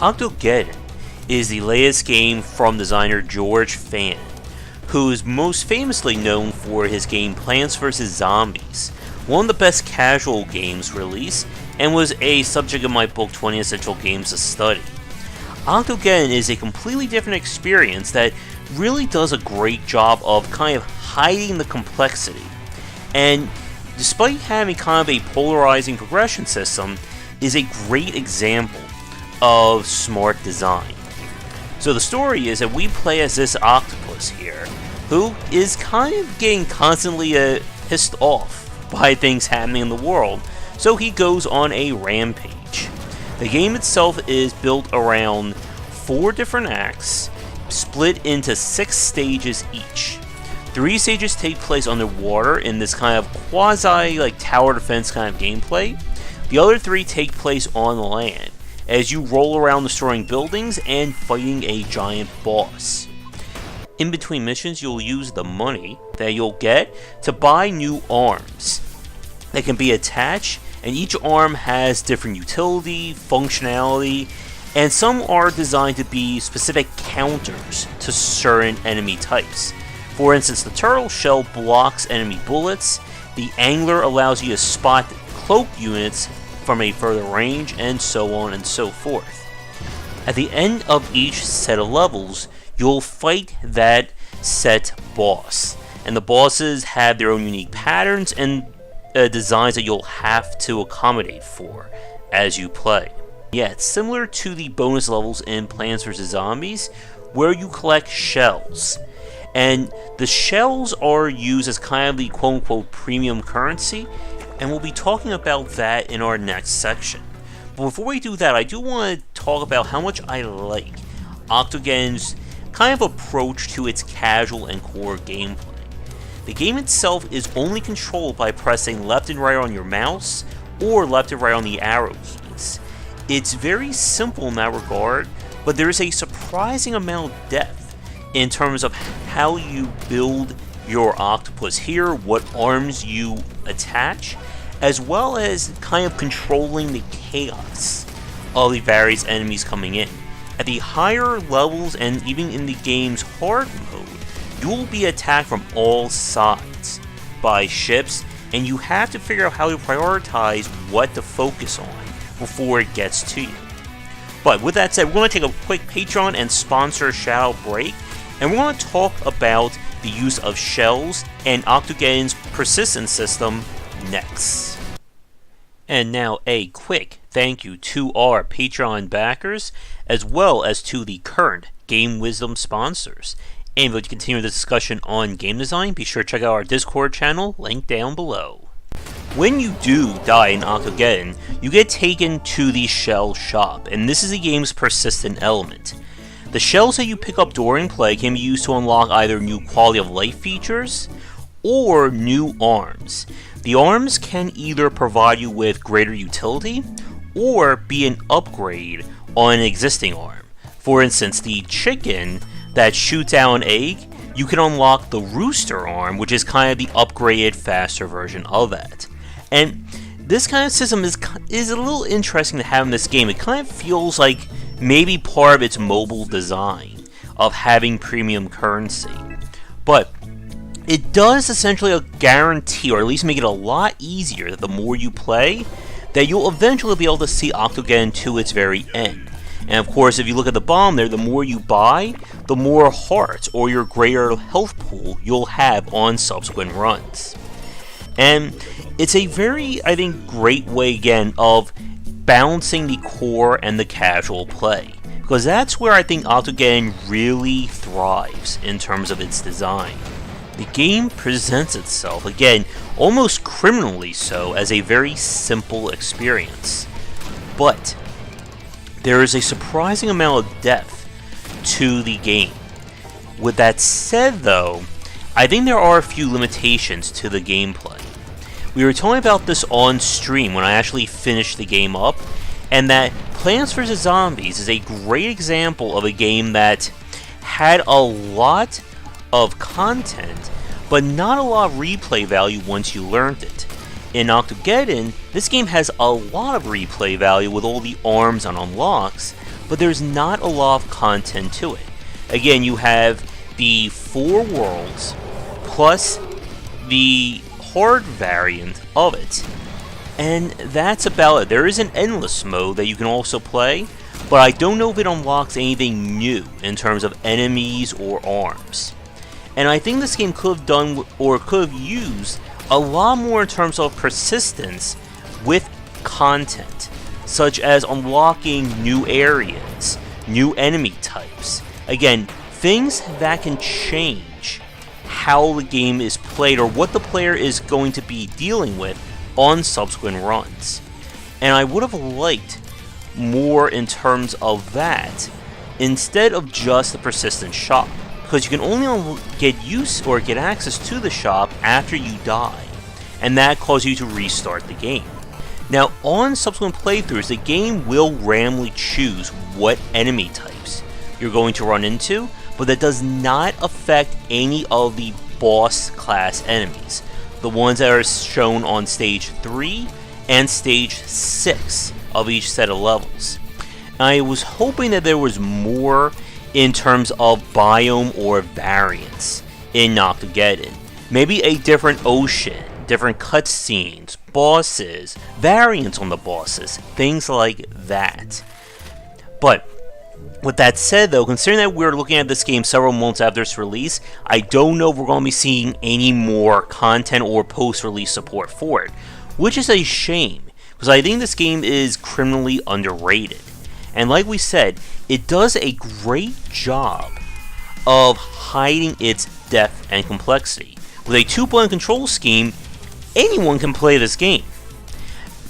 Octogeddon is the latest game from designer Josh Bycer, who is most famously known for his game Plants vs. Zombies, one of the best casual games released, and was a subject of my book 20 Essential Games to Study. Octogeddon is a completely different experience that really does a great job of kind of hiding the complexity, and despite having kind of a polarizing progression system, is a great example of smart design. So the story is that we play as this octopus here, who is kind of getting constantly pissed off by things happening in the world, so he goes on a rampage. The game itself is built around 4 different acts, split into 6 stages each. 3 stages take place underwater in this kind of quasi tower defense kind of gameplay. The other 3 take place on land, as you roll around destroying buildings and fighting a giant boss. In between missions, you'll use the money that you'll get to buy new arms that can be attached, and each arm has different utility, functionality, and some are designed to be specific counters to certain enemy types. For instance, the turtle shell blocks enemy bullets, the angler allows you to spot cloak units from a further range, and so on and so forth. At the end of each set of levels, you'll fight that set boss, and the bosses have their own unique patterns and designs that you'll have to accommodate for as you play. Yeah, it's similar to the bonus levels in Plants vs. Zombies, where you collect shells. And the shells are used as kind of the quote-unquote premium currency, and we'll be talking about that in our next section. But before we do that, I do want to talk about how much I like Octogeddon's kind of approach to its casual and core gameplay. The game itself is only controlled by pressing left and right on your mouse, or left and right on the arrow keys. It's very simple in that regard, but there is a surprising amount of depth in terms of how you build your octopus here, what arms you attach, as well as kind of controlling the chaos of the various enemies coming in. At the higher levels and even in the game's hard mode, you will be attacked from all sides by ships, and you have to figure out how to prioritize what to focus on before it gets to you. But with that said, we're going to take a quick Patreon and sponsor shout-out break, and we're going to talk about the use of shells and Octogeddon's persistence system next. And now a quick thank you to our Patreon backers, as well as to the current Game Wisdom sponsors. And if you'd like to continue the discussion on game design, be sure to check out our Discord channel, linked down below. When you do die in Octogeddon, you get taken to the shell shop, and this is the game's persistent element. The shells that you pick up during play can be used to unlock either new quality of life features or new arms. The arms can either provide you with greater utility or be an upgrade on an existing arm. For instance, the chicken that shoots out an egg, you can unlock the rooster arm, which is kind of the upgraded, faster version of that. And this kind of system is a little interesting to have in this game. It kind of feels like maybe part of its mobile design of having premium currency. But it does essentially guarantee, or at least make it a lot easier, that the more you play, that you'll eventually be able to see Octogeddon to its very end. And of course, if you look at the bottom there, the more you buy, the more hearts or your greater health pool you'll have on subsequent runs. And it's a very, I think, great way again of balancing the core and the casual play, because that's where I think Octogeddon really thrives in terms of its design. The game presents itself, again, almost criminally so, as a very simple experience. But there is a surprising amount of depth to the game. With that said, though, I think there are a few limitations to the gameplay. We were talking about this on stream when I actually finished the game up, and that Plants vs. Zombies is a great example of a game that had a lot of content, but not a lot of replay value once you learned it. In Octogeddon, this game has a lot of replay value with all the arms and unlocks, but there's not a lot of content to it. Again, you have the 4 worlds, plus the hard variant of it, and that's about it. There is an endless mode that you can also play, but I don't know if it unlocks anything new in terms of enemies or arms. And I think this game could have done, or could have used, a lot more in terms of persistence with content, such as unlocking new areas, new enemy types. Again, things that can change how the game is played or what the player is going to be dealing with on subsequent runs. And I would have liked more in terms of that instead of just the persistent shop, because you can only get use or get access to the shop after you die, and that causes you to restart the game. Now, on subsequent playthroughs, the game will randomly choose what enemy types you're going to run into, but that does not affect any of the boss class enemies, the ones that are shown on stage 3 and stage 6 of each set of levels. I was hoping that there was more in terms of biome or variants in Octogeddon. Maybe a different ocean, different cutscenes, bosses, variants on the bosses, things like that. But with that said, though, considering that we're looking at this game several months after its release, I don't know if we're going to be seeing any more content or post-release support for it, which is a shame, because I think this game is criminally underrated. And like we said, it does a great job of hiding its depth and complexity. With a 2-button control scheme, anyone can play this game.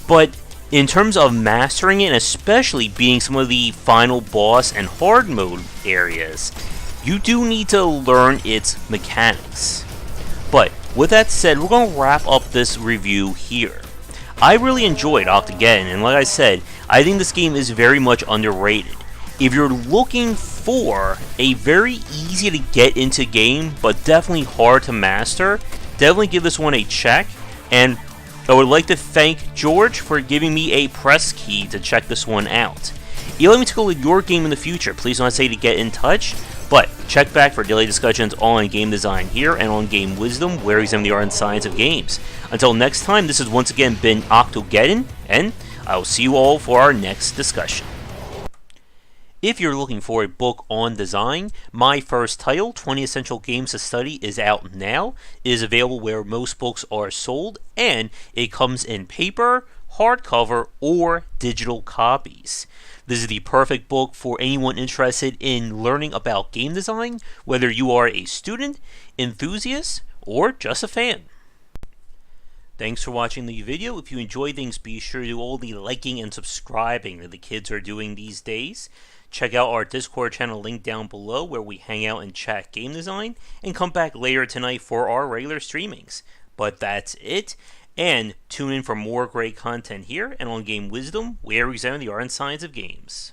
But in terms of mastering it, and especially beating some of the final boss and hard mode areas, you do need to learn its mechanics. But with that said, we're going to wrap up this review here. I really enjoyed Octogeddon, and like I said, I think this game is very much underrated. If you're looking for a very easy to get into game, but definitely hard to master, definitely give this one a check. And I would like to thank George for giving me a press key to check this one out. If you'd like me to go with your game in the future, please don't hesitate to get in touch. But check back for daily discussions on game design here and on Game Wisdom, where we examine the art and science of games. Until next time, this has once again been Octogeddon, and I will see you all for our next discussion. If you're looking for a book on design, my first title, 20 Essential Games to Study, is out now. It is available where most books are sold, and it comes in paper, hardcover, or digital copies. This is the perfect book for anyone interested in learning about game design, whether you are a student, enthusiast, or just a fan. Thanks for watching the video. If you enjoyed things, be sure to do all the liking and subscribing that the kids are doing these days. Check out our Discord channel link down below, where we hang out and chat game design, and come back later tonight for our regular streamings. But that's it, and tune in for more great content here and on Game Wisdom, where we examine the art and science of games.